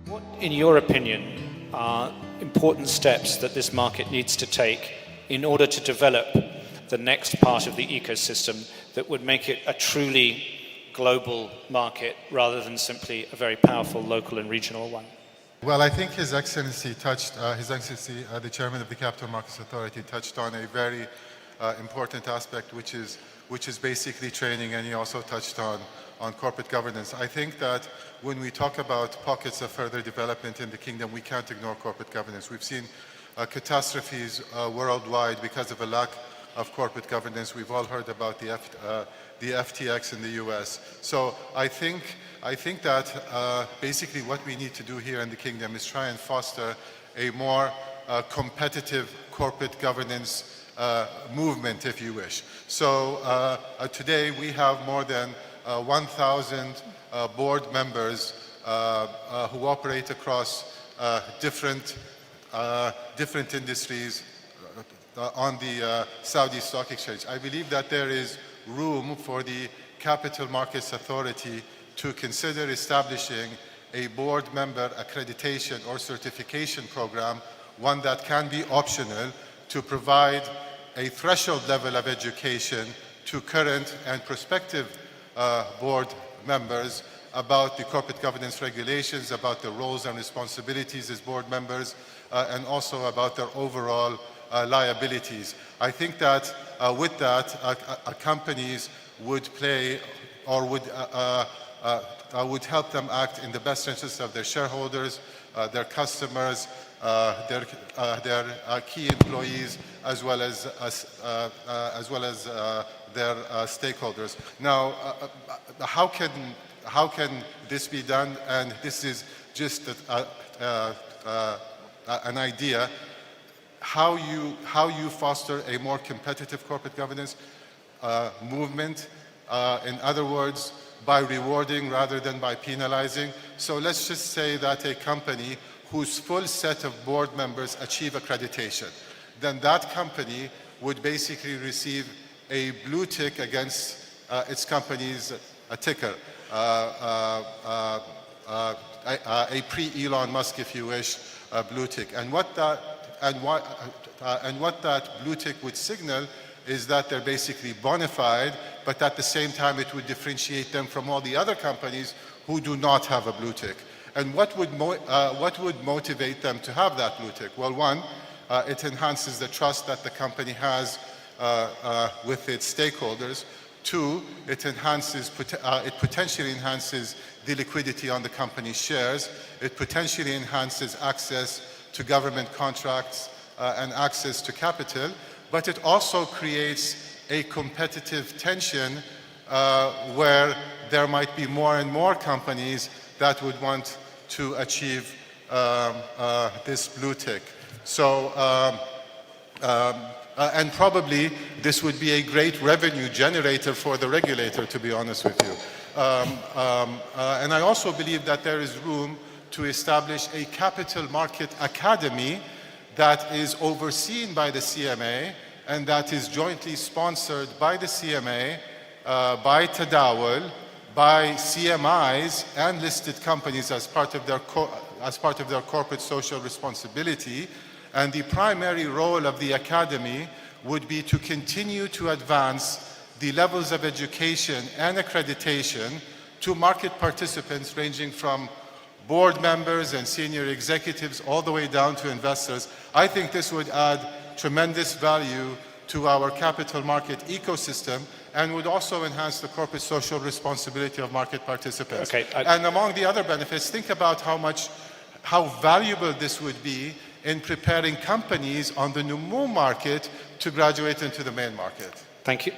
What, in your opinion, are important steps that this market needs to take in order to develop the next part of the ecosystem that would make it a truly global market rather than simply a very powerful local and regional one? Well, I think His Excellency the Chairman of the Capital Markets Authority, touched on a very important aspect, which is basically training, and he also touched on corporate governance. I think that when we talk about pockets of further development in the kingdom, we can't ignore corporate governance. We've seen catastrophes worldwide because of a lack of corporate governance. We've all heard about the FTX in the US. So I think that basically what we need to do here in the kingdom is try and foster a more competitive corporate governance movement, if you wish. So today we have more than 1,000 board members who operate across different industries on the Saudi Stock Exchange. I believe that there is room for the Capital Markets Authority to consider establishing a board member accreditation or certification program, one that can be optional, to provide a threshold level of education to current and prospective board members about the corporate governance regulations, about their roles and responsibilities as board members, and also about their overall liabilities. I think that with that, companies would play or would help them act in the best interests of their shareholders, their customers, their key employees, as well as their stakeholders. Now, how can this be done? And this is just an idea. How you foster a more competitive corporate governance movement. In other words, by rewarding rather than by penalizing. So let's just say that a company whose full set of board members achieve accreditation, then that company would basically receive a blue tick against its company's ticker, a pre-Elon Musk, if you wish, blue tick. And what that blue tick would signal is that they're basically bona fide, but at the same time it would differentiate them from all the other companies who do not have a blue tick. And what would motivate them to have that blue tick? Well, one, it enhances the trust that the company has with its stakeholders. Two, it potentially enhances the liquidity on the company's shares. It potentially enhances access to government contracts and access to capital. But it also creates a competitive tension where there might be more and more companies that would want to achieve this blue tick. So, and probably this would be a great revenue generator for the regulator, to be honest with you. And I also believe that there is room to establish a capital market academy that is overseen by the CMA and that is jointly sponsored by the CMA, by Tadawul, by CMIs and listed companies as part of their corporate social responsibility. And the primary role of the academy would be to continue to advance the levels of education and accreditation to market participants ranging from board members and senior executives all the way down to investors. I think this would add tremendous value to our capital market ecosystem and would also enhance the corporate social responsibility of market participants. Okay, and among the other benefits, think about how valuable this would be in preparing companies on the Numu market to graduate into the main market. Thank you.